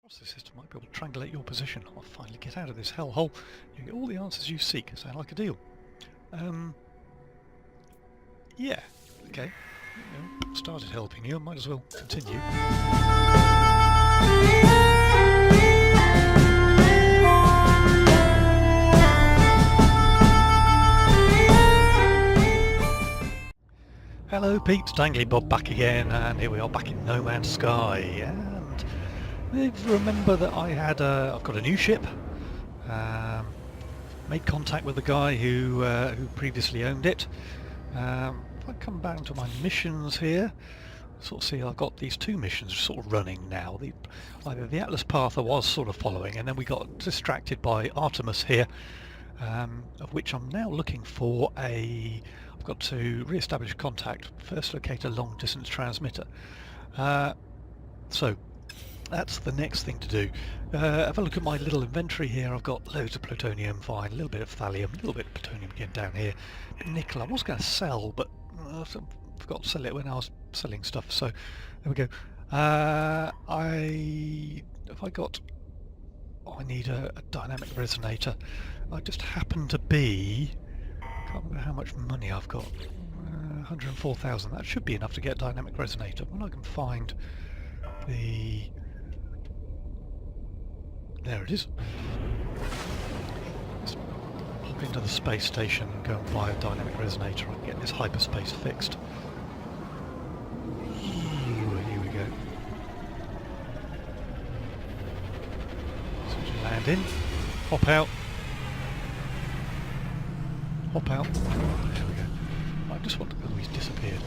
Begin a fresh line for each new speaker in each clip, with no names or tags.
The system might be able to triangulate your position. I'll finally get out of this hellhole. You get all the answers you seek. Sound like a deal? Yeah. Okay. You know, started helping you. Might as well continue. Hello, Pete. DanglyBob back again, and here we are back in No Man's Sky. And remember that I've got a new ship. Made contact with the guy who previously owned it. If I come back to my missions here, sort of see I've got these two missions sort of running now. Either the Atlas path I was sort of following, and then we got distracted by Artemis here, of which I'm now looking for I've got to re-establish contact, first locate a long distance transmitter. So that's the next thing to do. Have a look at my little inventory here. I've got loads of plutonium, fine, a little bit of thallium, a little bit of plutonium again down here. Nickel I was going to sell, but I forgot to sell it when I was selling stuff, so there we go. I need a dynamic resonator. I just happen to be, I can't remember how much money I've got, 104,000. That should be enough to get a dynamic resonator. When I can find there it is. Let's pop into the space station and go and buy a dynamic resonator and get this hyperspace fixed. Here we go. So you land in, hop out. Hop out. There we go. I just want to... Oh, he's disappeared.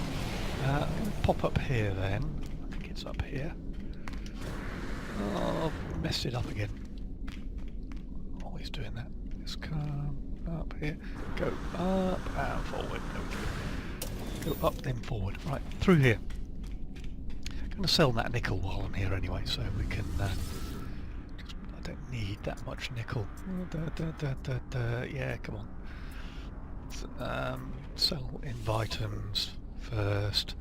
I'm going to pop up here then. I think it's up here. Oh, I've messed it up again. Always doing that. Let's come up here. Go up and forward. Go up then forward. Right, through here. I'm going to sell that nickel while I'm here anyway, so we can... I don't need that much nickel. Yeah, come on. Sell invitums first,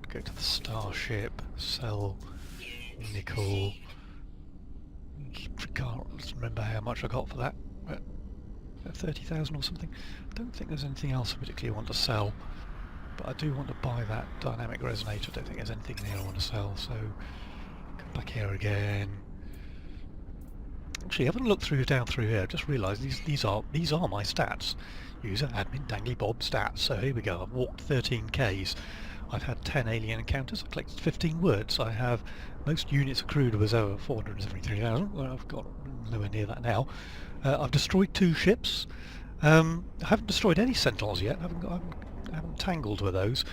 go to the starship, sell nickel. Can't remember how much I got for that, but 30,000 or something. I don't think there's anything else I particularly want to sell, but I do want to buy that dynamic resonator. I don't think there's anything in here I want to sell, so come back here again. Actually, having a look down through here, I just realised these are my stats. User admin DanglyBob stats. So here we go. I've walked 13 Ks. I've had 10 alien encounters. I've collected 15 words. I have most units accrued was over 473,000. Well, I've got nowhere near that now. I've destroyed 2 ships. I haven't destroyed any Sentinels yet. I haven't tangled with those.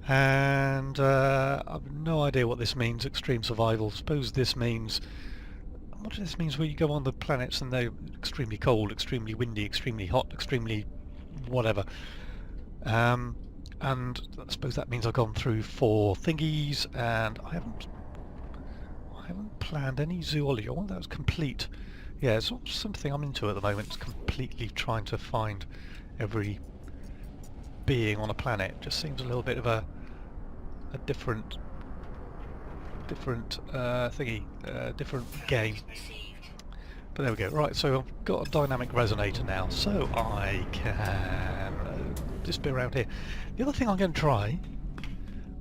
And I've no idea what this means. Extreme survival. Suppose this means. What this means where you go on the planets and they're extremely cold, extremely windy, extremely hot, extremely whatever. And I suppose that means I've gone through 4 thingies, and I haven't planned any zoology. I want that was complete. Yeah, it's something I'm into at the moment. It's completely trying to find every being on a planet. It just seems a little bit of a different thingy, different game. But there we go. Right, so I've got a dynamic resonator now, so I can just be around here. The other thing I'm going to try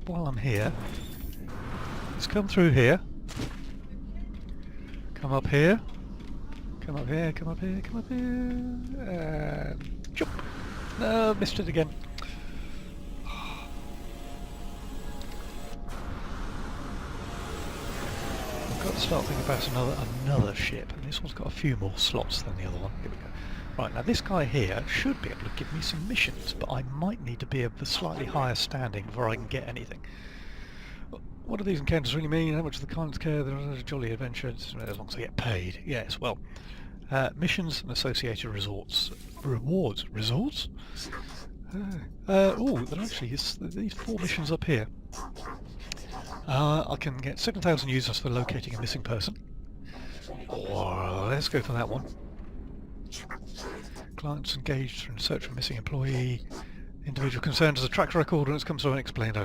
while I'm here is come through here, come up here, come up here, come up here, come up here, and jump. No, missed it again. I've got to start thinking about another ship, and this one's got a few more slots than the other one. Here we go. Right, now this guy here should be able to give me some missions, but I might need to be of a slightly higher standing before I can get anything. What do these encounters really mean? How much of the clients care? There's a jolly adventure, as long as I get paid. Yes, well, missions and associated rewards. Resorts? Oh, there actually is these 4 missions up here. I can get 7,000 users for locating a missing person. Or let's go for that one. Clients engaged in search for missing employee. Individual concerned as a track record when it comes to unexplained.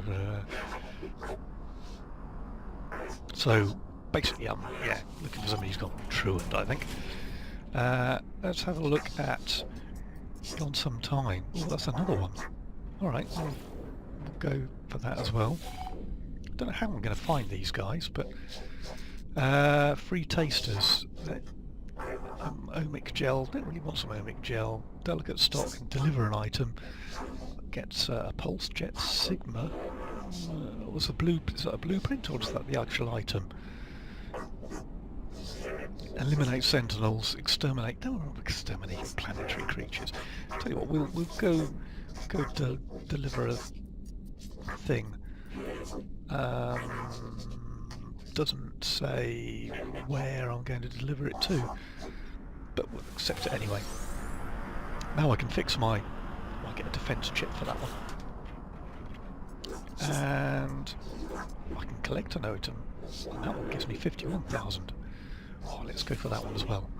So basically, yeah, looking for somebody who's gone truant, I think. Let's have a look at on some time. Oh, that's another one. Alright, we'll go for that as well. Don't know how I'm going to find these guys, but free tasters. Omic gel, don't really want some omic gel. Delicate stock, can deliver an item. Gets a pulse jet sigma. Was is that a blueprint or is that the actual item? Eliminate sentinels, exterminate. No, we're not exterminating planetary creatures. Tell you what, we'll go deliver a thing. Doesn't say where I'm going to deliver it to, but we'll accept it anyway. Now I can fix I get a defense chip for that one. And I can collect an item, and that one gives me 51,000. Oh, let's go for that one as well.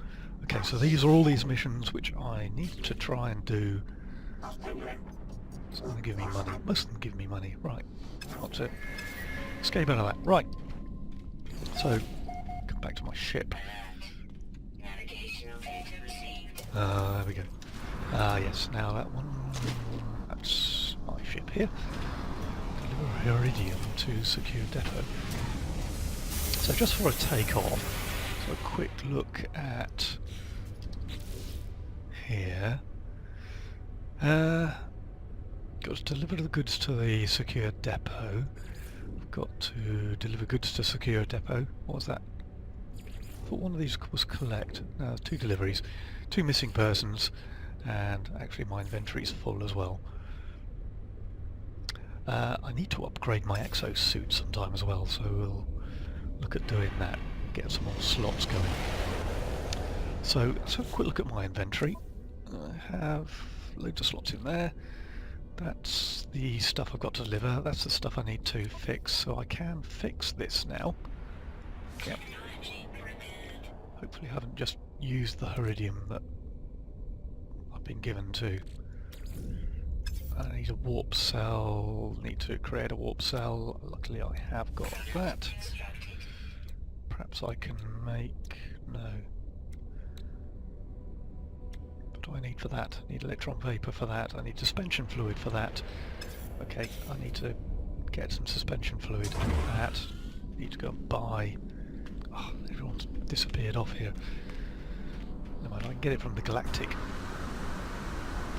Okay, so these are all these missions which I need to try and do. It's going to give me money. Most of them give me money. Right, what's it? Escape out of that. Right. So, come back to my ship. There we go. Yes, now that one, that's my ship here. Deliver Iridium to secure depot. So just for a takeoff, so a quick look at here. Got to deliver the goods to the secure depot. I've got to deliver goods to secure depot. What was that? I thought one of these was collect. No, 2 deliveries. 2 missing persons, and actually my inventory is full as well. I need to upgrade my exosuit sometime as well, so we'll look at doing that, get some more slots going. So let's have a quick look at my inventory. I have loads of slots in there. That's the stuff I've got to deliver, that's the stuff I need to fix, so I can fix this now. Yep. Hopefully I haven't just used the Iridium that I've been given to. I need a warp cell, need to create a warp cell. Luckily I have got that. Perhaps I can make... no. What do I need for that? I need electron vapor for that, I need suspension fluid for that. Okay, I need to get some suspension fluid for that. Need to go and buy... oh, everyone's disappeared off here. Never mind, I can get it from the galactic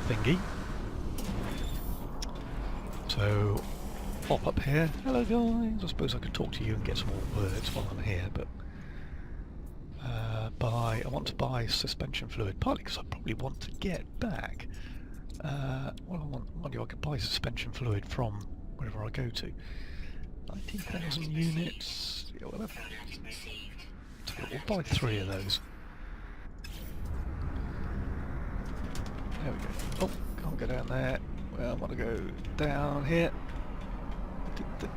thingy. So, pop up here. Hello guys, I suppose I could talk to you and get some more words while I'm here, but I want to buy suspension fluid, partly because I probably want to get back. What do I could buy suspension fluid from wherever I go to? 19,000 units, yeah, whatever. We'll buy 3 of those. There we go. Oh, can't go down there. Well, I want to go down here. Right.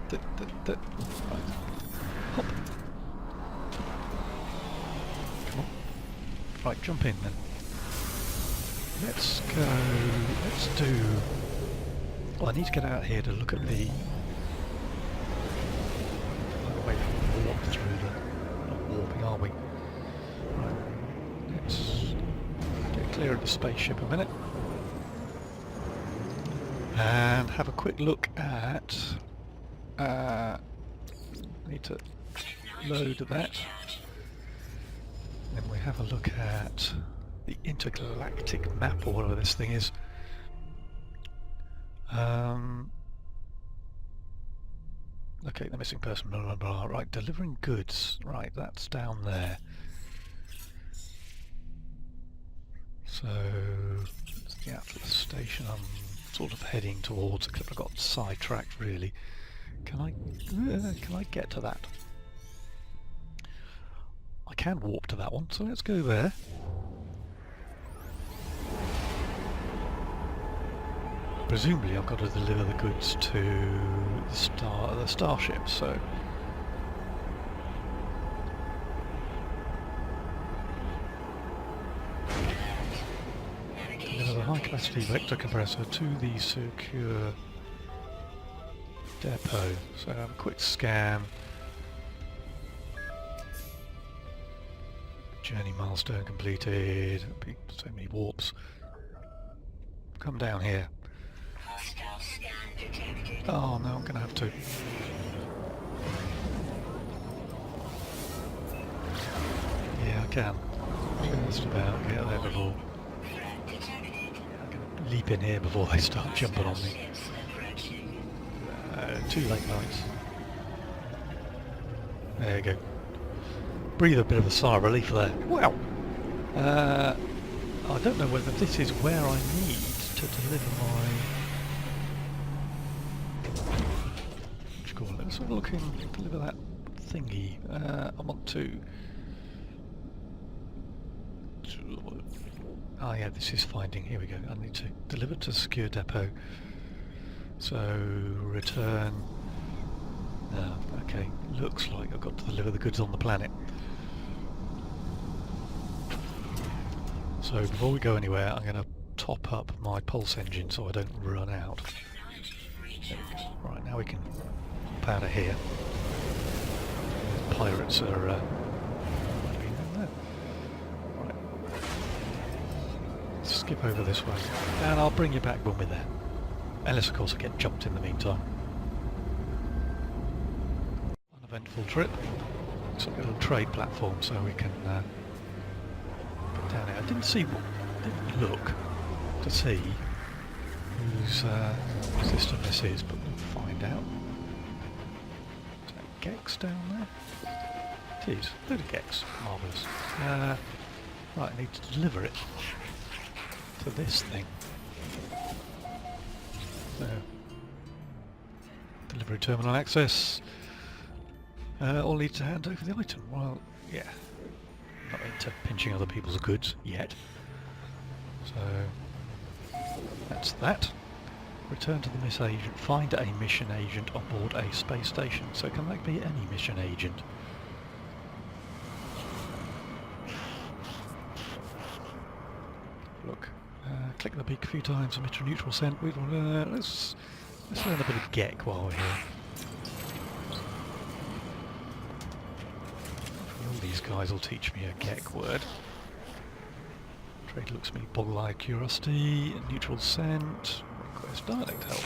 Hop. Come on. Right, jump in then. Let's go. Let's do... well, I need to get out here to look at the... wait, we'll walk through the... we're not warping, are we? Right. Let's get clear of the spaceship a minute. And have a quick look at... need to load that. Then we have a look at the intergalactic map, or whatever this thing is. Okay, the missing person, blah blah blah. Right, delivering goods. Right, that's down there. So, it's the Atlas station I'm sort of heading towards, except I got sidetracked really. Can I get to that? I can warp to that one, so let's go there. Presumably I've got to deliver the goods to the starship, so... deliver the high-capacity vector compressor to the secure depot. So quick scan. Journey milestone completed. So many warps. Come down here. Oh no, I'm gonna have to. Yeah, I can. Just about get there before. I'm gonna leap in here before they start jumping on me. Too late, lights. There you go. Breathe a bit of a sigh of relief there. Wow! I don't know whether this is where I need to deliver my... what do you call it? So looking, deliver that thingy. I want to... oh yeah, this is finding. Here we go. I need to deliver to secure depot. So, return... no, okay. Looks like I've got to deliver the goods on the planet. So before we go anywhere, I'm going to top up my pulse engine so I don't run out. Right, now we can hop out of here. The pirates are... right. Skip over this way, and I'll bring you back when we're there. Unless of course I get jumped in the meantime. Uneventful trip. Looks like a little trade platform so we can... down here. I didn't look to see whose system this is, but we'll find out. Is that Gex down there? It is. Load of Gex. Marvellous. Right, I need to deliver it to this thing. So, delivery terminal access. All need to hand over the item. Well, yeah. Not into pinching other people's goods yet. So that's that. Return to the mission agent. Find a mission agent on board a space station. So can that be any mission agent? Look. Click the beak a few times. Emit a neutral scent. Let's learn a bit of Gek while we're here. These guys will teach me a Gek word. Trade looks me boggle-eyed curiosity, neutral scent, request dialect help.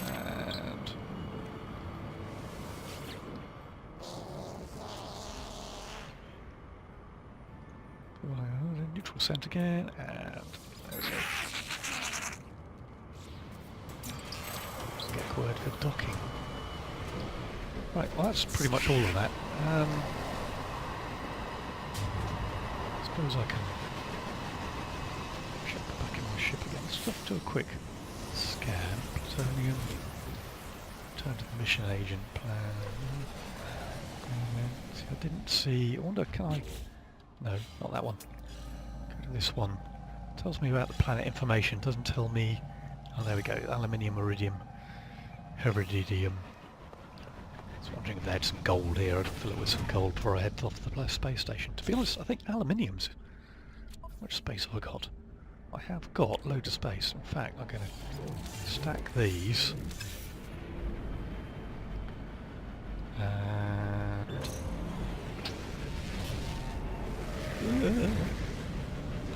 And... neutral scent again, and there we go. Gek word for docking. Right, well that's pretty much all of that. I suppose I can check back in my ship again. Let's just do a quick scan. Plutonium. Return to the mission agent plan. See, I didn't see... I wonder, can I... no, not that one. Go to this one. Tells me about the planet information. Doesn't tell me... oh, there we go. Aluminium, iridium, heridium. I was wondering if they had some gold here. I'd fill it with some gold before I head off the space station. To be honest, I think aluminium's... how much space have I got? I have got loads of space. In fact, I'm going to stack these. And...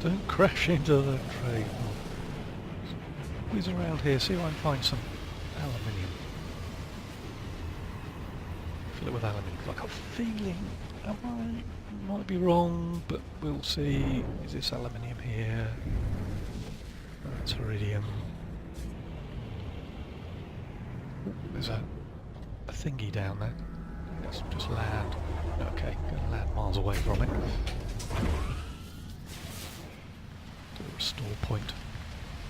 don't crash into the train. Whiz around here, see if I can find some aluminium. Fill it with aluminium. I've got a feeling I might be wrong, but we'll see. Is this aluminium here? That's iridium. Ooh, there's a thingy down there. Let's just land. Okay, gonna land miles away from it. Do a restore point.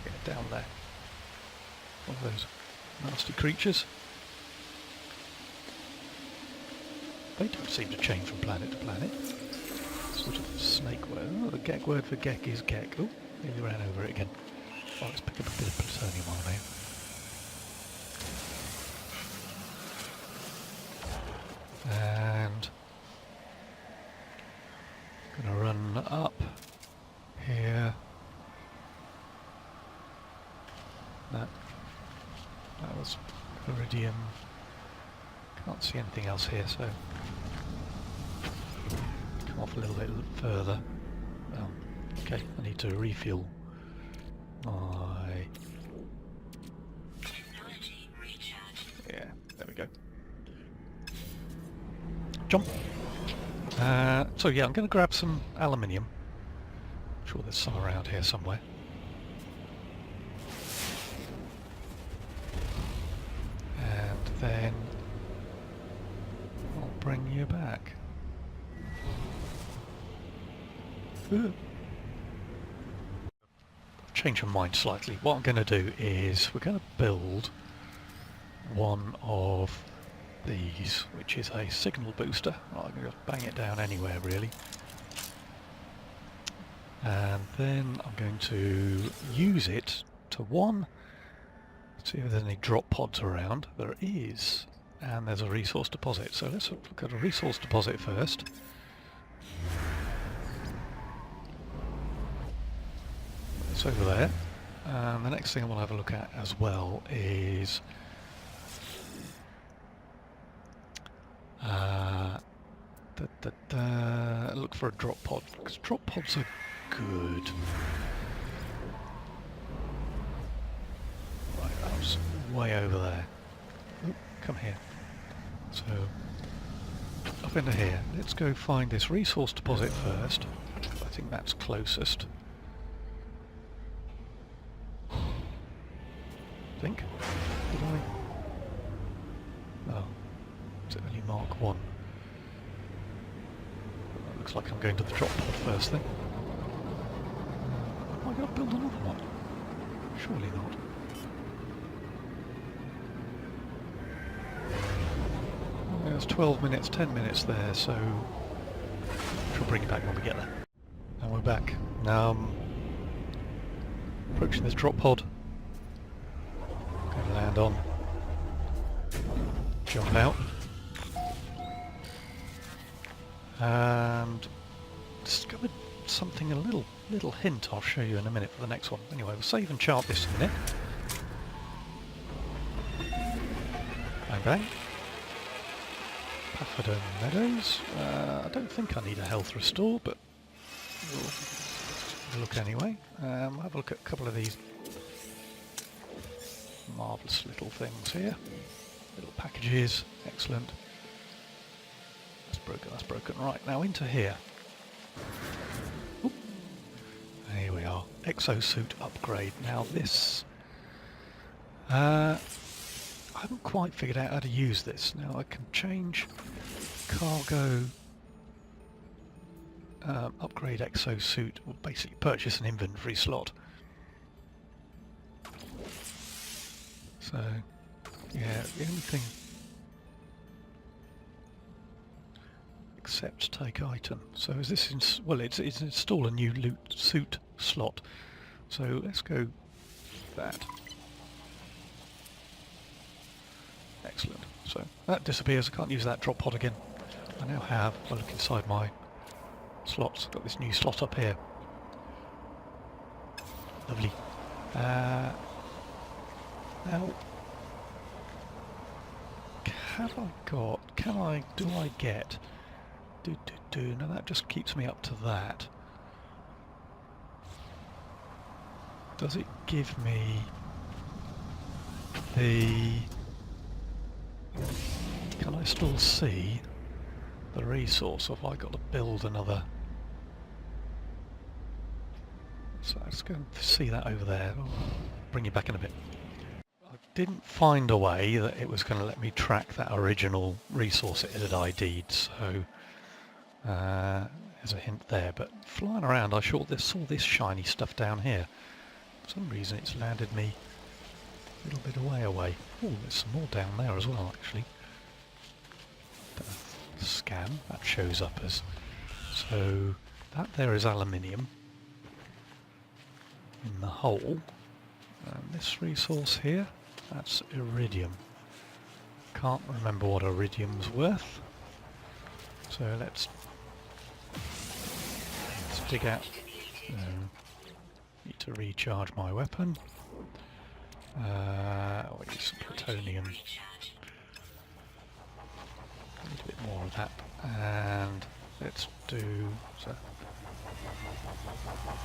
Get down there. One of those nasty creatures. They don't seem to change from planet to planet. Sort of snake word. Oh, the Gek word for Gek is Gek. Oh, nearly ran over it again. Oh, let's pick up a bit of plutonium while I'm here. And... gonna run up here. No. That was iridium. Can't see anything else here, so come off a little bit further. Okay, I need to refuel my... Yeah, there we go. Jump! So yeah, I'm going to grab some aluminium. I'm sure there's some around here somewhere. And then I'll bring you back. Ooh. Change my mind slightly. What I'm going to do is we're going to build one of these, which is a signal booster. I'm going to bang it down anywhere really. And then I'm going to use it to see if there's any drop pods around. There is, and there's a resource deposit. So let's look at a resource deposit first. It's over there. And the next thing I want to have a look at as well is look for a drop pod, because drop pods are good. Right, that was way over there. Oh, come here. So, up into here. Let's go find this resource deposit first. I think that's closest. I think. Did I? Oh, is it only Mark 1? Looks like I'm going to the drop pod first then. Am I going to build another one? Surely not. Well, there's 12 minutes, 10 minutes there, so she'll bring it back when we get there. And we're back. Now I'm approaching this drop pod. Going to land on. Jump out. And discovered something, a little hint I'll show you in a minute for the next one. Anyway, we'll save and chart this a minute. Bang bang. Paffordham Meadows. I don't think I need a health restore, but we'll look anyway. We'll have a look at a couple of these marvellous little things here. Little packages, excellent. That's broken. Right, now into here. Oop. Here we are. Exosuit upgrade. Now this... I haven't quite figured out how to use this. Now I can change cargo... upgrade exosuit, or basically purchase an inventory slot. So, yeah, the only thing... Accept take item. So is this well, it's install a new loot suit slot. So let's go that. Excellent. So that disappears. I can't use that drop pod again. I now have, if I look inside my slots, I've got this new slot up here. Lovely. Now, do I get now that just keeps me up to that. Does it give me the... Can I still see the resource, or have I got to build another? So let's go and see that over there. I'll bring you back in a bit. I didn't find a way that it was going to let me track that original resource it had ID'd, so there's a hint there, but flying around I saw this shiny stuff down here. For some reason it's landed me a little bit away. Oh, there's some more down there as well actually. Scan, that shows up as... So that there is aluminium in the hole, and this resource here, that's iridium. Can't remember what iridium's worth, so let's dig out. Need to recharge my weapon. I'll use some plutonium. Need a bit more of that, and let's do so.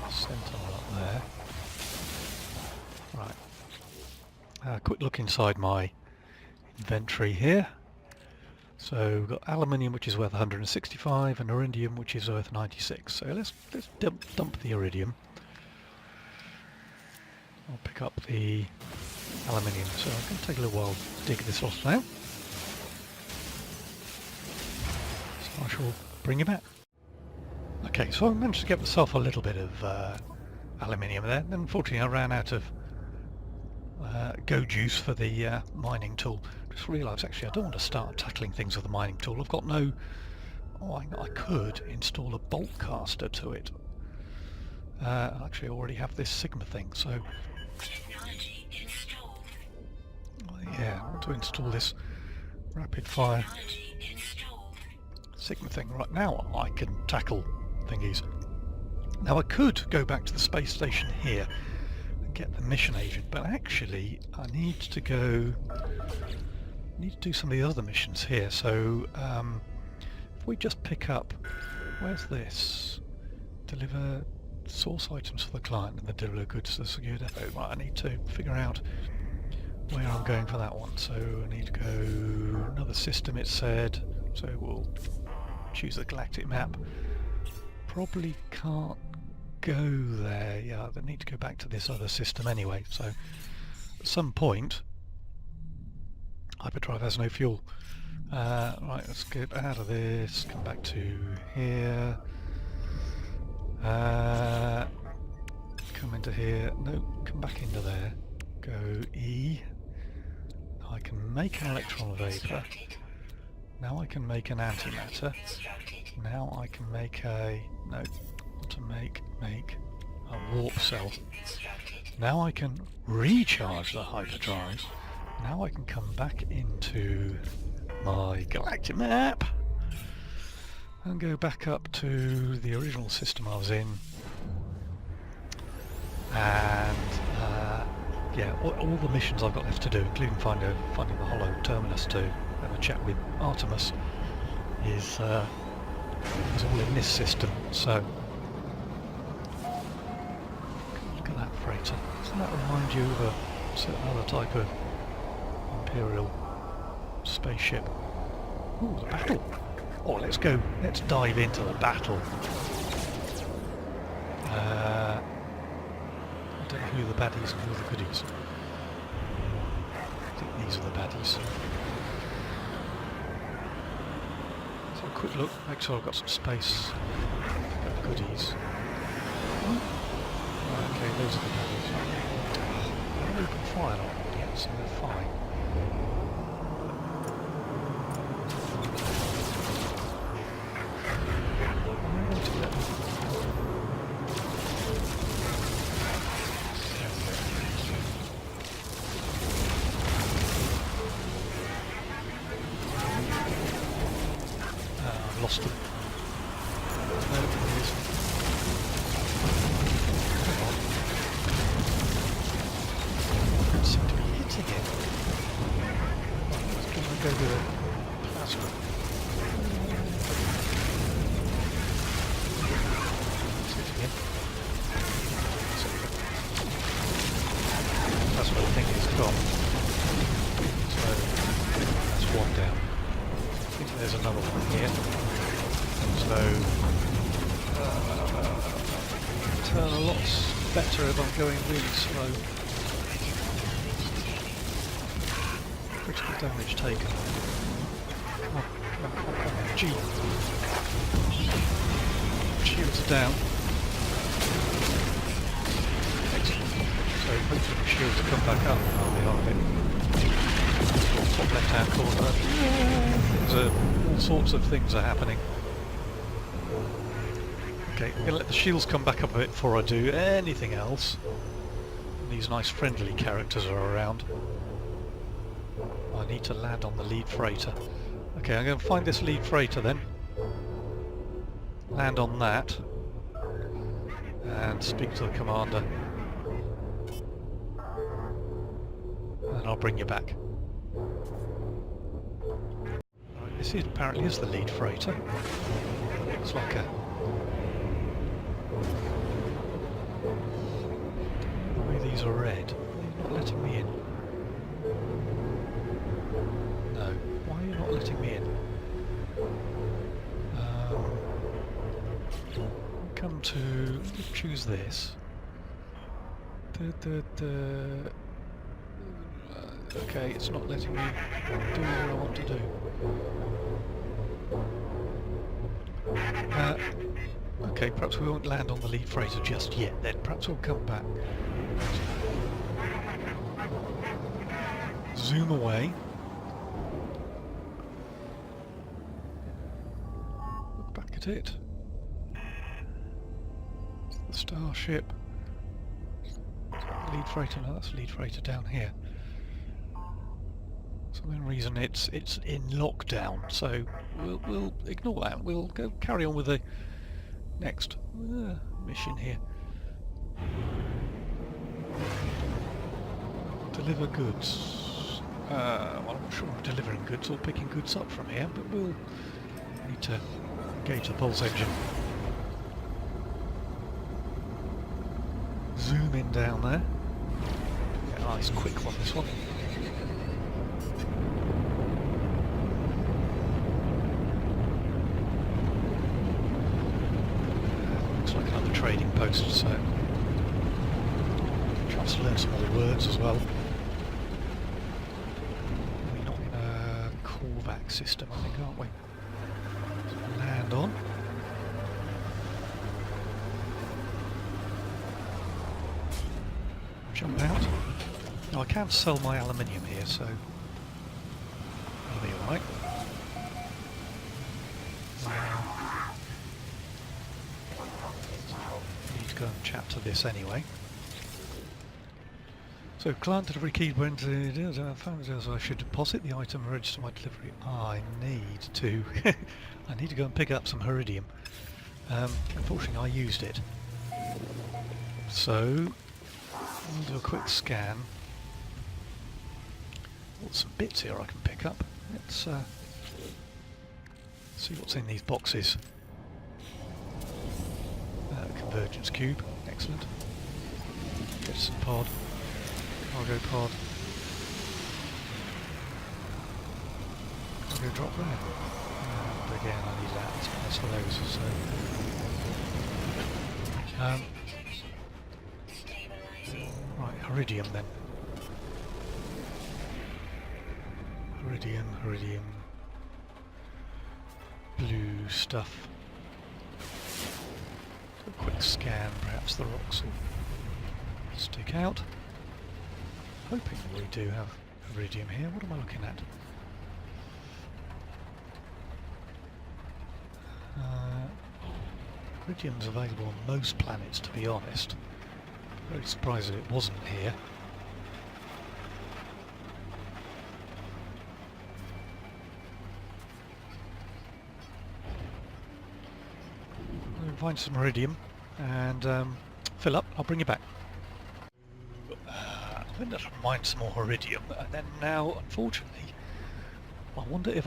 Sentinel up there. Right. Quick look inside my inventory here. So we've got aluminium, which is worth 165, and iridium, which is worth 96. So let's dump the iridium. I'll pick up the aluminium. So I'm going to take a little while to dig this off now. So I shall bring you back. Okay, so I managed to get myself a little bit of aluminium there. Then unfortunately I ran out of go juice for the mining tool. Just realised actually I don't want to start tackling things with the mining tool. I've got no... Oh, I could install a bolt caster to it. Actually I already have this Sigma thing, so... Yeah, I want to install this rapid fire Sigma thing. Right, now I can tackle thingies. Now I could go back to the space station here and get the mission agent, but actually I need to do some of the other missions here. So if we just pick up, where's this? Deliver source items for the client and the deliver goods to the secure depot. Right, I need to figure out where I'm going for that one. So I need to go another system, it said, so we'll choose the galactic map. Probably can't go there. Yeah, I need to go back to this other system anyway. So at some point, hyperdrive has no fuel. Right, let's get out of this, come back to here, come into here, no, come back into there, go E. Now I can make an electron vapor, now I can make an antimatter, now I can make a, no, I want to make a warp cell. Now I can recharge the hyperdrive. Now I can come back into my galactic map and go back up to the original system I was in, and yeah, all the missions I've got left to do, including finding the hollow terminus to have a chat with Artemis, is all in this system. So look at that freighter. Doesn't that remind you of a certain other type of Imperial spaceship? Ooh, the battle! Oh, let's dive into the battle. I don't know who the baddies and who the goodies. I think these are the baddies. So a quick look, make sure I've got some space for goodies. Okay, those are the baddies. I haven't opened fire on them yet, so they're fine. Lost them. No, it isn't. Come on. I don't seem to be hitting it. Let's go with a plasma. It's hitting it. That's what I think it's got. So that's one down. I think there's another one here. So turn a lot better if I'm going really slow. Critical damage taken. Oh, G. Shields are down. Excellent. So hopefully the shields will come back up behind it. Top left hand corner. All sorts of things are happening. Okay, I'm going to let the shields come back up a bit before I do anything else. These nice friendly characters are around. I need to land on the lead freighter. Okay, I'm going to find this lead freighter then. Land on that. And speak to the commander. And I'll bring you back. Right, this apparently is the lead freighter. Looks like a... The way these are red. They're not letting me in. No. Why are you not letting me in? Come to... choose this. Okay, it's not letting me do what I want to do. Okay, perhaps we won't land on the lead freighter just yet then. Perhaps we'll come back. Zoom away. Look back at it. The starship. Lead freighter, no, that's lead freighter down here. For some reason it's in lockdown, so we'll ignore that. We'll go carry on with the next mission here. Deliver goods. Well, I'm not sure I'm delivering goods or picking goods up from here, but we'll need to engage the pulse engine. Zoom in down there. Yeah, nice quick one, this one. Looks like another trading post, so try to learn some more words as well. We're not in a Corvac system, I think, aren't we? So land on. Jump out. Now I can't sell my aluminium here, so that'll be alright. Need to go and chat to this anyway. So client delivery key went I should deposit the item and register my delivery. I need to I need to go and pick up some iridium. Unfortunately I used it. So I'll do a quick scan. Got some bits here I can pick up. Let's see what's in these boxes. Convergence cube, excellent. Jettison pod, cargo pod, cargo drop there. And again, I need that. That's for those. So, right, iridium then. Iridium, blue stuff. Do a quick scan, perhaps the rocks will stick out. Hoping we do have iridium here. What am I looking at? Iridium's available on most planets, to be honest. Very surprised that it wasn't here. Find some iridium and fill up. I'll bring you back. Then let's mine some more iridium, and then now, unfortunately, I wonder if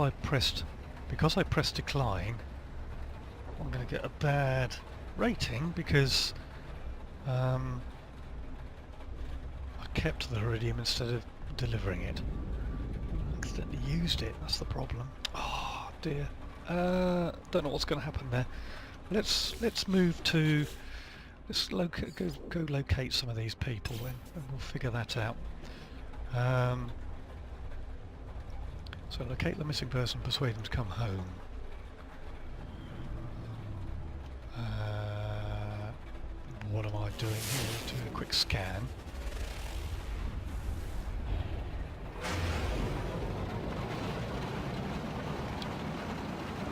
because I pressed decline, I'm going to get a bad rating because I kept the iridium instead of delivering it. I accidentally used it. That's the problem. Oh dear. Don't know what's going to happen there. Let's move to go locate some of these people and we'll figure that out. So locate the missing person, persuade them to come home. What am I doing here? Do a quick scan.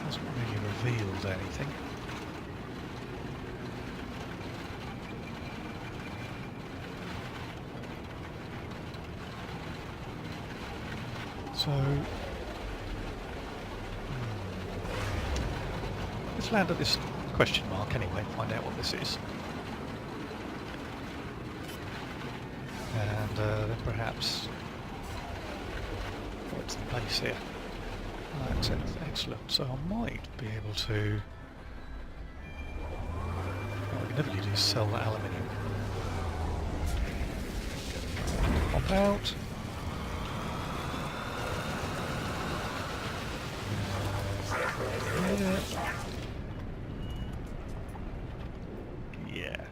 Hasn't really revealed anything. So let's land at this question mark anyway and find out what this is. And then perhaps what's the base here? That's excellent. So I might be able to can never do is sell that aluminium. Pop out. Yeah.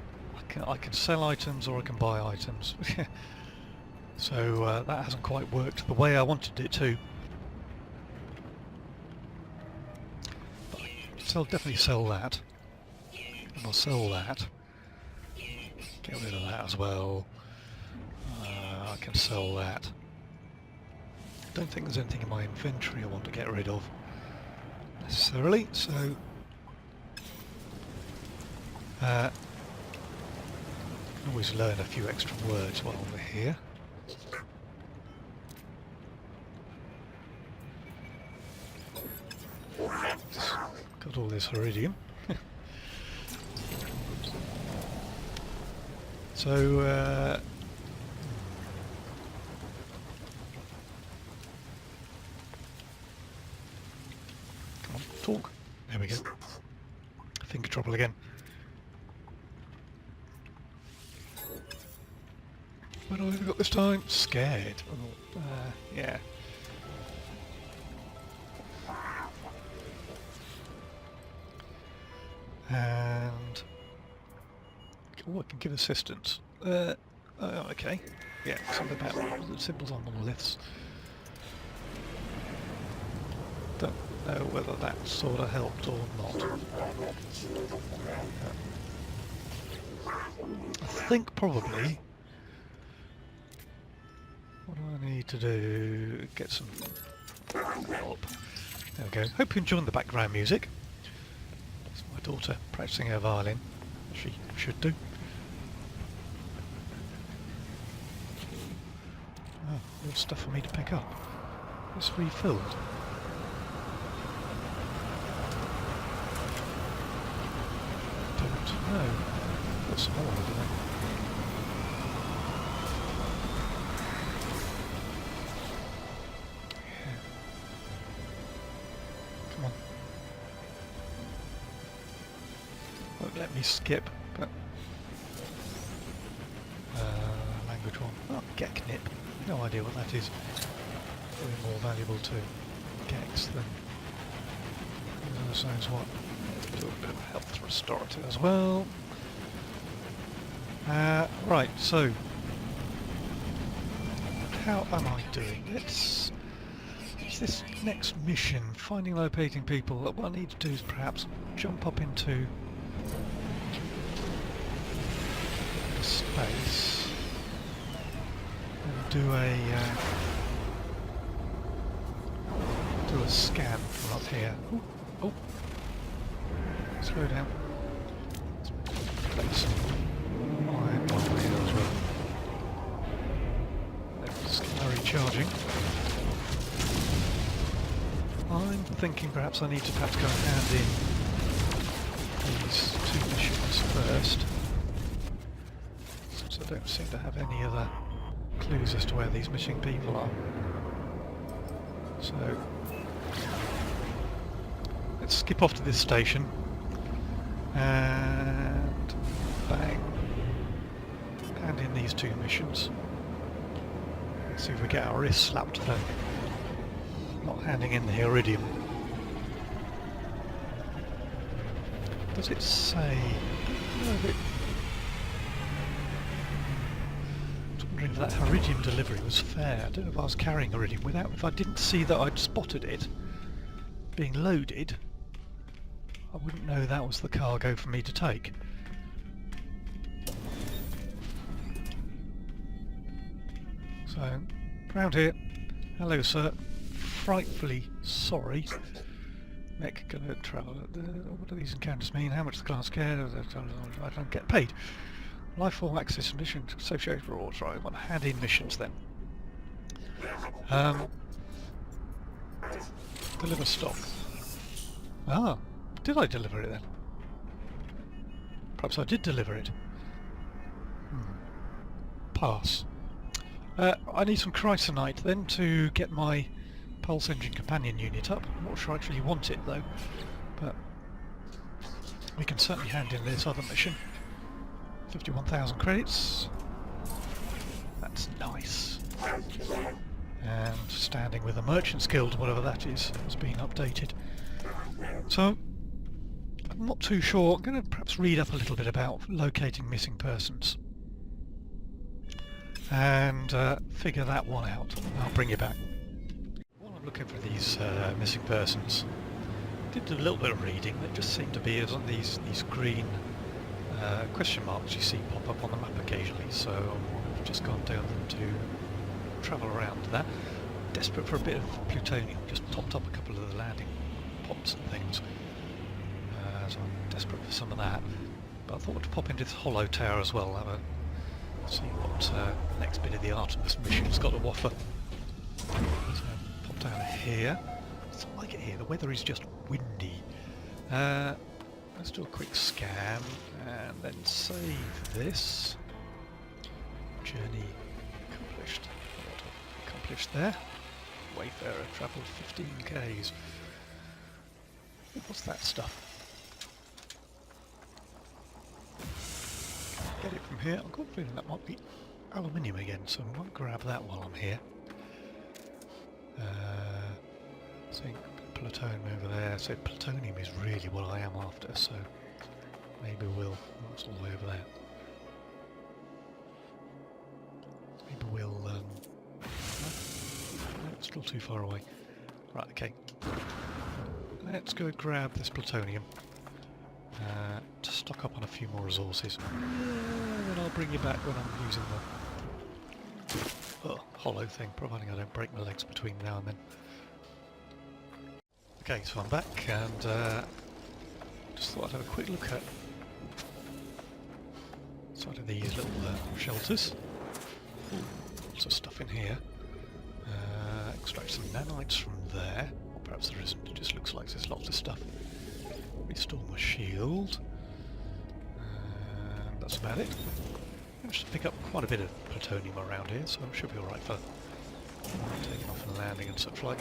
I can sell items or I can buy items. So that hasn't quite worked the way I wanted it to. But I'll definitely sell that. And I'll sell that. Get rid of that as well. I can sell that. Don't think there's anything in my inventory I want to get rid of necessarily, so can always learn a few extra words while we're here. Got all this iridium. So come on, talk. There we go. Finger trouble again. What have I got this time? Scared. Yeah. And oh, I can give assistance. Okay. Yeah, something about the symbols on monoliths. Don't know whether that sort of helped or not. I think probably. What do I need to do? Get some help. There we go. Hope you enjoyed the background music. It's my daughter practicing her violin. She should do. Oh, more stuff for me to pick up. It's refilled. Don't know. Got some more, don't I? Yeah. Come on. Won't let me skip, but language one. Oh, Geknip. No idea what that is. Probably more valuable to Gex than sounds what. Do a bit of health restorative as well. Right, so how am I doing? It's this next mission, finding locating people. What I need to do is perhaps jump up into space and do a scan from up here. Ooh, oh, slow down. Let's place iron on here as well. Let's recharging. I'm thinking perhaps I need to perhaps go and hand in these two missions first, since I don't seem to have any other clues as to where these missing people are. So let's skip off to this station and bang, hand in these two missions. Let's see if we get our wrists slapped for not handing in the iridium. Does it say? No, I was wondering if that iridium delivery was fair. I don't know if I was carrying iridium without. If I didn't see that I'd spotted it being loaded, I wouldn't know that was the cargo for me to take. So, round here. Hello, sir. Frightfully sorry. Mech gonna travel. What do these encounters mean? How much the class care? I don't get paid. Lifeform access missions associated with rewards. Right, I want to hand in missions then. Deliver stock. Ah, did I deliver it then? Perhaps I did deliver it. Pass. I need some chrysonite then to get my pulse engine companion unit up. I'm not sure I actually want it though, but we can certainly hand in this other mission. 51,000 credits. That's nice. And standing with the Merchants Guild, whatever that is, has been updated. So, I'm not too sure. I'm going to perhaps read up a little bit about locating missing persons. And figure that one out. I'll bring you back. While I'm looking for these missing persons, I did a little bit of reading. They just seem to be on these green question marks you see pop up on the map occasionally. So I've just gone down them to travel around that. Desperate for a bit of plutonium. Just topped up a couple of the landing pods and things. So I'm desperate for some of that. But I thought I'd pop into this hollow tower as well. Have a see what the next bit of the Artemis mission's got to offer. So pop down here. It's not like it here. The weather is just windy. Let's do a quick scan and then save this. Journey accomplished. What accomplished there? Wayfarer travelled 15 k's. What's that stuff? Get it from here. I've got a feeling that might be aluminium again, so I might grab that while I'm here. Zinc, plutonium over there. So plutonium is really what I am after, so maybe we'll... That's all the way over there. Maybe we'll... no, it's still too far away. Right, okay. Let's go grab this plutonium. To stock up on a few more resources. Then I'll bring you back when I'm using the hollow thing, providing I don't break my legs between now and then. Okay, so I'm back and just thought I'd have a quick look at side of these little shelters. Ooh, lots of stuff in here. Extract some nanites from there. Or perhaps there isn't, it just looks like there's lots of stuff. Restore my shield. And that's about it. Managed to pick up quite a bit of plutonium around here, so I should be alright for taking off and landing and such like.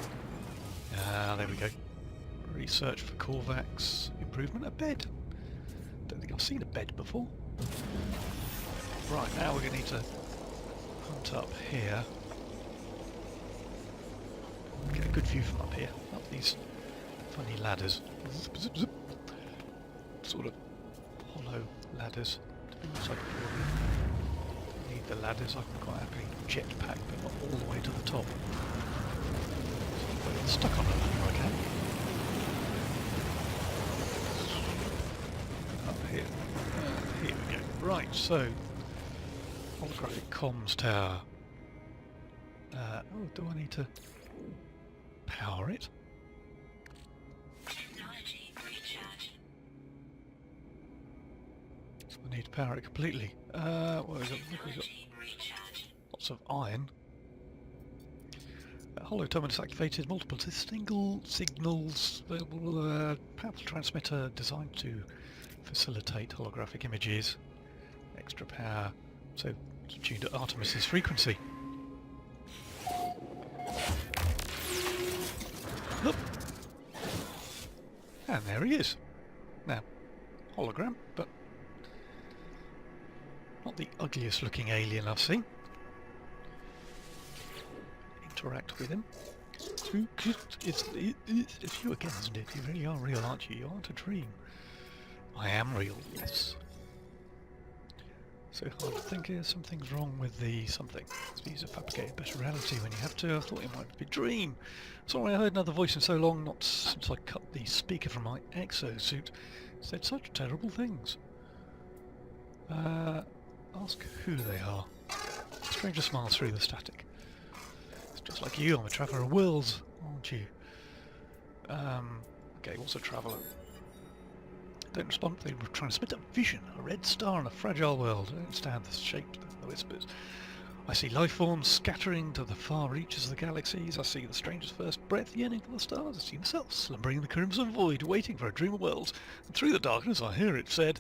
There we go. Research for Korvax improvement. A bed. Don't think I've seen a bed before. Right, now we're going to need to hunt up here. Get a good view from up here. Up these funny ladders. Zip, zip, zip. Sort of hollow ladders. To be honest, I probably need the ladders. I can quite happily jetpack, but not all the way to the top. So I'm stuck on a ladder again. Up here. Here we go. Right, so holographic comms tower. Oh, do I need to power it? I need to power it completely. What is it? We've got lots of iron. Hollow terminus activated. Multiple single signals. Power transmitter designed to facilitate holographic images. Extra power. So it's tuned at Artemis's frequency. Look. And there he is. Now, hologram, but not the ugliest looking alien I've seen. Interact with him. It's you again, isn't it? You really are real, aren't you? You aren't a dream. I am real, yes. So hard to think here, something's wrong with the something. These are fabricated better reality when you have to. I thought it might be a dream. Sorry, I heard another voice in so long, not since I cut the speaker from my exosuit. Said such terrible things. Ask who they are. Stranger smiles through the static. It's just like you, I'm a traveller of worlds, aren't you? Okay, what's a traveller? Don't respond, they transmit a vision, a red star in a fragile world. I don't understand the shape, the whispers. I see life forms scattering to the far reaches of the galaxies. I see the stranger's first breath yearning for the stars. I see himself slumbering in the crimson void, waiting for a dream of worlds. And through the darkness I hear it said,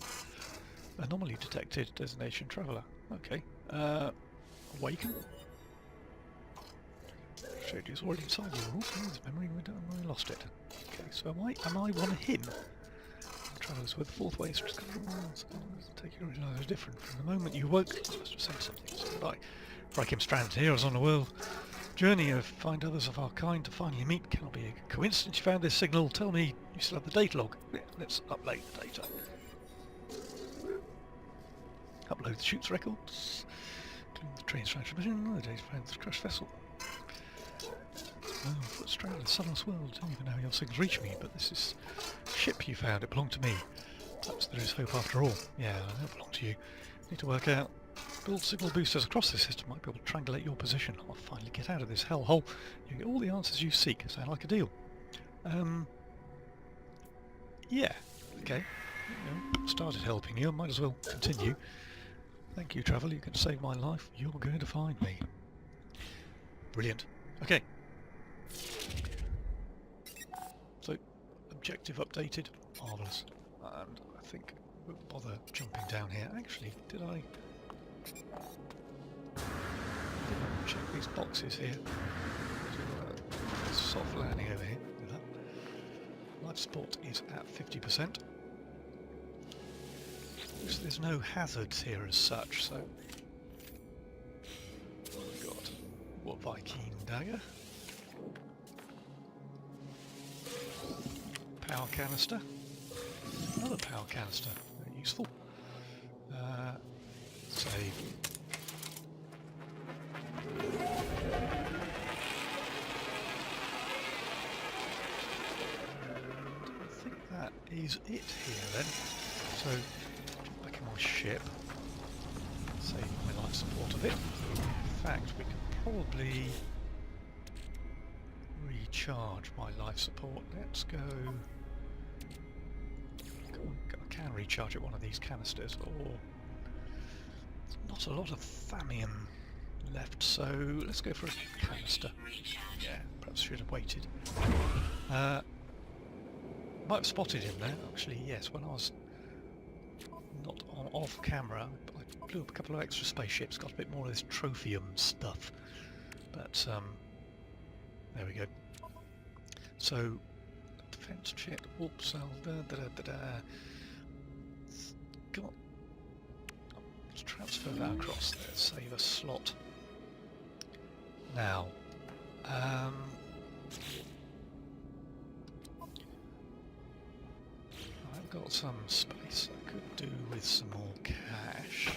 anomaly detected, designation traveller. Okay. Awaken. Schedule's already inside you. Oh, his memory, I lost it. Okay, so am I one of him? Travellers with the fourth way. Take you to realise different. From the moment you woke, I supposed to send something. So goodbye. Before I came stranded here, I was on a world journey of find others of our kind to finally meet. Cannot be a coincidence you found this signal. Tell me you still have the data log. Yeah, let's upload the data. Upload the shoots records. The train's transmission. The data found the crash vessel. Oh, foot stranded in a sunless world. I don't even know how your signals reach me, but this is a ship you found. It belonged to me. Perhaps there is hope after all. Yeah, I don't belong to you. Need to work out. Build signal boosters across the system. Might be able to triangulate your position. I'll finally get out of this hellhole. You get all the answers you seek. Sound like a deal? Yeah. Okay. You know, started helping you. I might as well continue. Thank you, traveller. You can save my life. You're going to find me. Brilliant. Okay. So, objective updated. Marvellous. And I think we'll bother jumping down here. Actually, did I check these boxes here? Soft landing over here. With that. Life support is at 50%. So there's no hazards here as such, so we've got what Viking dagger, power canister, another power canister, very useful. Save. I think that is it here then. So back in my ship, save my life support a bit. In fact, we can probably recharge my life support. Let's go. I can recharge at one of these canisters, or not a lot of thamium left, so let's go for a canister. Yeah, perhaps should have waited. Might have spotted him there, actually, yes, when I was not off camera. I blew up a couple of extra spaceships, got a bit more of this trophium stuff. But, there we go. So, defense check, whoops, got... Let's transfer that across there, save a slot. Now, I've got some space I could do with some more cash.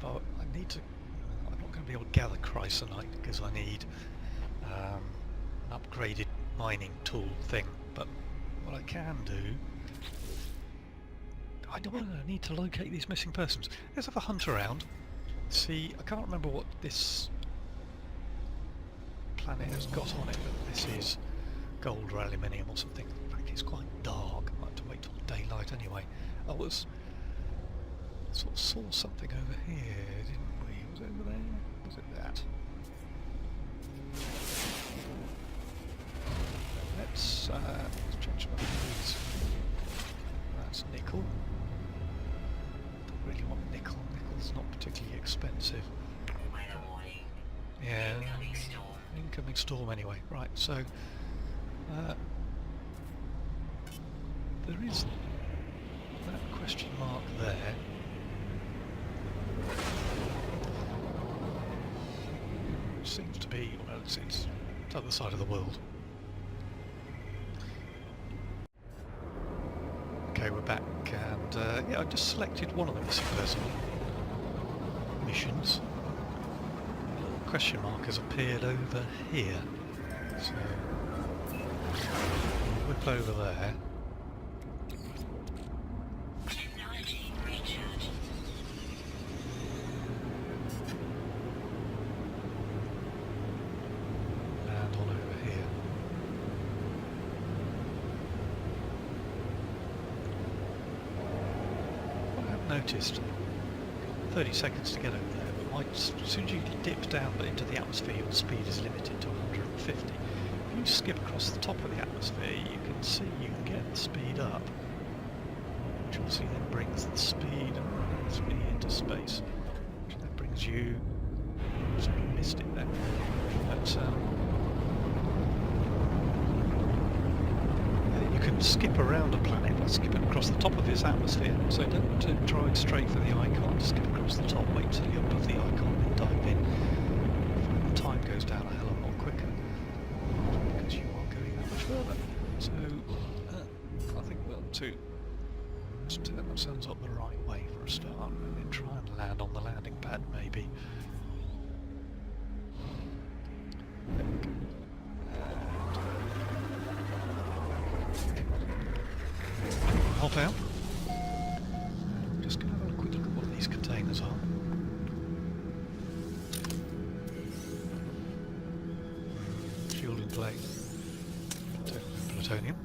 But I need to... I'm not going to be able to gather chrysolite because I need an upgraded mining tool thing. But what I can do... I need to locate these missing persons. Let's have a hunt around. See, I can't remember what this planet has got on it, but this is gold or aluminium or something. In fact, it's quite dark. I have to wait till daylight anyway. I was sort of saw something over here, didn't we? Was it over there? Was it that? Let's change my foods. That's nickel. Don't really want nickel. Nickel's not particularly expensive. Yeah, incoming storm anyway. Right, so there is that question mark there. Which seems to be, well, it's the other side of the world. Okay, we're back, and yeah, I just selected one of the missing person missions. A little question mark has appeared over here, so we'll whip over there. And on over here. What I have noticed, 30 seconds to get over there, but as soon as you dip down into the atmosphere, your speed is limited to 150. If you skip across the top of the atmosphere, you can see you can get the speed up, which obviously then brings the speed into space, which then brings you... Sorry, I missed it there. But, can skip around a planet by skipping across the top of its atmosphere. So don't drive straight for the icon, skip across the top, wait till you're above the icon, then dive in. The time goes down a hell of a lot quicker because you are going that much further. So I think we'll turn ourselves up the right way for a start, and then try and land on the landing pad maybe. There we go. Hop out. I'm just going to have a quick look at what these containers are. Shielding plate. Plutonium.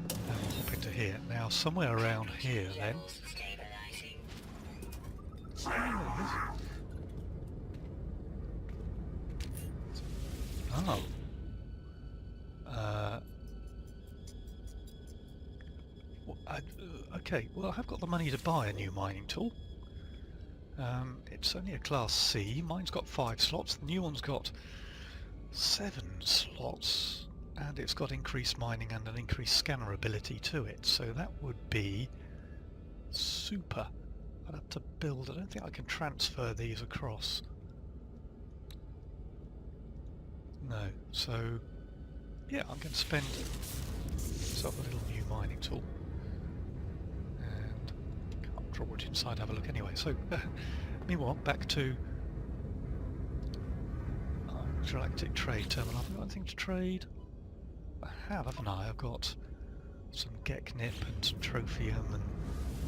And we'll hop into here. Now, somewhere around here then. Oh. Okay, well I have got the money to buy a new mining tool. It's only a Class C, mine's got 5 slots, the new one's got 7 slots, and it's got increased mining and an increased scanner ability to it, so that would be super. I'd have to build, I don't think I can transfer these across. No, so yeah, I'm going to spend myself a little new mining tool. Draw it inside, have a look anyway. So, meanwhile, back to Galactic Trade Terminal. Have I got anything to trade? I have, haven't I? I've got some Geknip and some Trophium and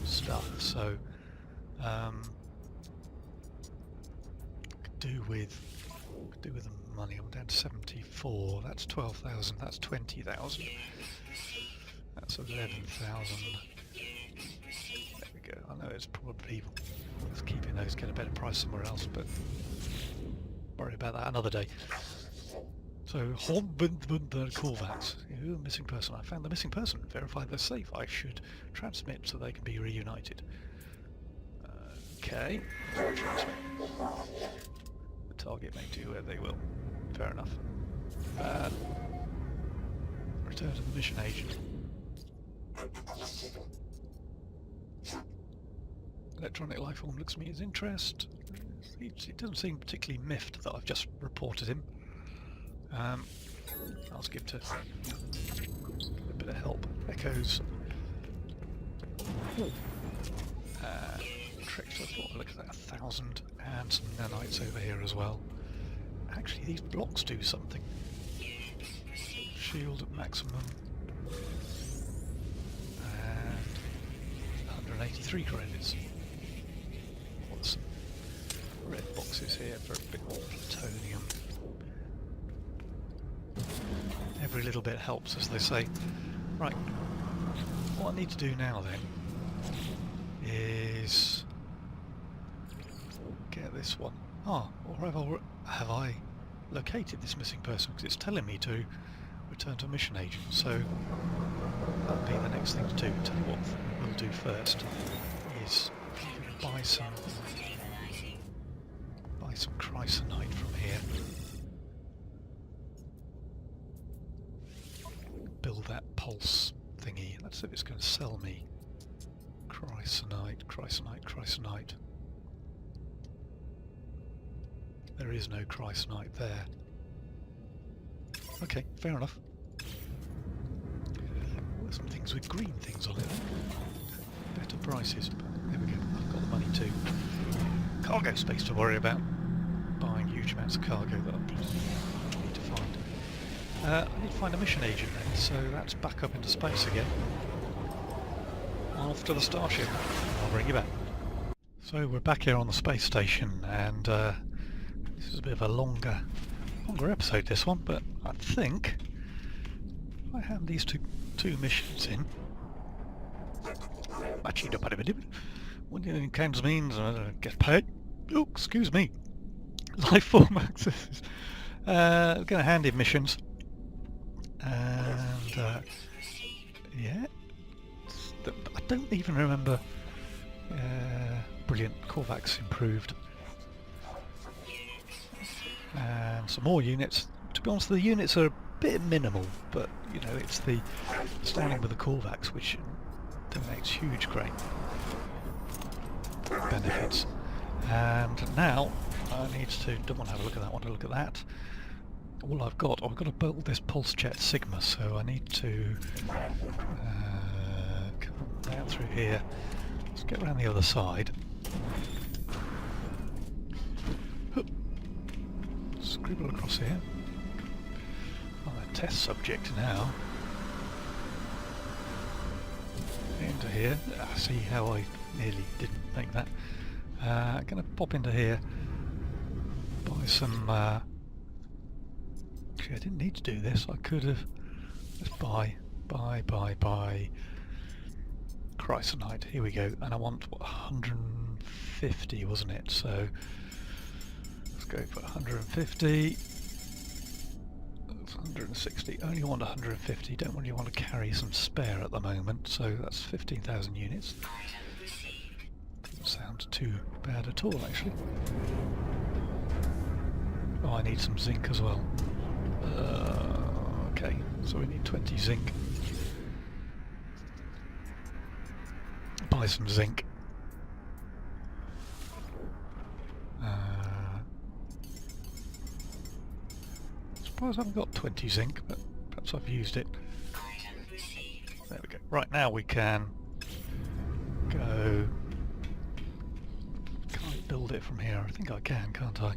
stuff, so could do with the money. I'm down to 74, that's 12,000, that's 20,000, that's 11,000. I know it's probably worth keeping those, get a better price somewhere else, but worry about that another day. So, Corvax, missing person. I found the missing person. Verify they're safe. I should transmit so they can be reunited. Okay. Transmit. The target may do where they will. Fair enough. Return to the mission agent. Electronic lifeform looks to me as interest. It doesn't seem particularly miffed that I've just reported him. I'll skip to a bit of help. Echoes. Tricks, look at that, 1,000, and some nanites over here as well. Actually, these blocks do something. Shield at maximum. And 183 credits. Some red boxes here for a bit more plutonium. Every little bit helps, as they say. Right, what I need to do now then is get this one. Or have I located this missing person? Because it's telling me to return to a mission agent. So that'll be the next thing to do. Tell you what we'll do first is buy some chrysonite from here. Build that pulse thingy. Let's see if it's going to sell me chrysonite. There is no chrysonite there. Okay, fair enough. There's some things with green things on it. Better prices. But there we go. I've got the money too. Cargo space to worry about. Buying huge amounts of cargo that I need to find. I need to find a mission agent then, so that's back up into space again. Off to the starship. I'll bring you back. So we're back here on the space station, and this is a bit of a longer episode, this one, but I think if I hand these two missions in. What the encounters means, get paid. Oh, excuse me. Life form accesses. We're going to hand in missions. And yeah. I don't even remember. Brilliant. Corvax improved. And some more units. To be honest, the units are bit minimal, but you know, it's the standing with the Corvax which donates huge great benefits. And now I need to, don't want to have a look at that, want to look at that. All I've got to build this pulse jet Sigma, so I need to come down through here. Let's get around the other side. Scribble across here. I'm a test subject now. Into here. See how I nearly didn't make that. I'm going to pop into here. Buy some... Actually, I didn't need to do this. I could have... Let's buy Chrysonite. Here we go. And I want, what, 150, wasn't it? So... Let's go for 150. That's 160. Only want 150. Don't really want to carry some spare at the moment. So that's 15,000 units. Doesn't sound too bad at all, actually. Oh, I need some zinc as well. Okay, so we need 20 zinc. Buy some zinc. Suppose I haven't got 20 zinc, but perhaps I've used it. There we go. Right, now we can go... Can I build it from here? I think I can, can't I?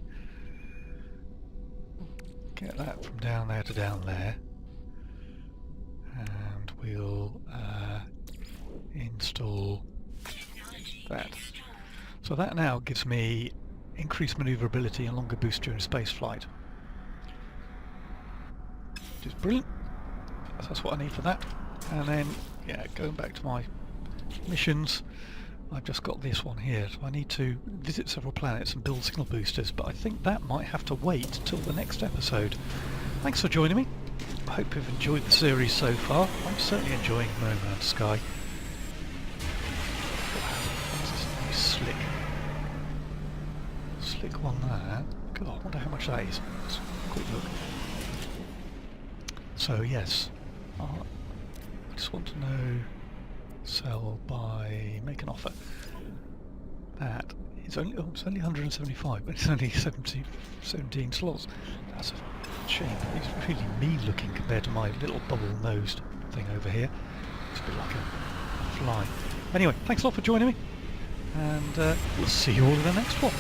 Get that from down there to down there. And we'll install that. So that now gives me increased manoeuvrability and longer boost during space flight. Which is brilliant. That's what I need for that. And then, yeah, going back to my missions, I've just got this one here. So I need to visit several planets and build signal boosters, but I think that might have to wait till the next episode. Thanks for joining me. I hope you've enjoyed the series so far. I'm certainly enjoying Mans Sky. Wow, this is a nice slick one there. God, I wonder how much that is. Let's have a quick look. So yes, I just want to know, sell, buy, make an offer. That is only, oh, it's only 175, but it's only 17 slots. That's a shame. It's really mean looking compared to my little bubble-nosed thing over here. It's a bit like a fly. Anyway, thanks a lot for joining me, and we'll see you all in the next one.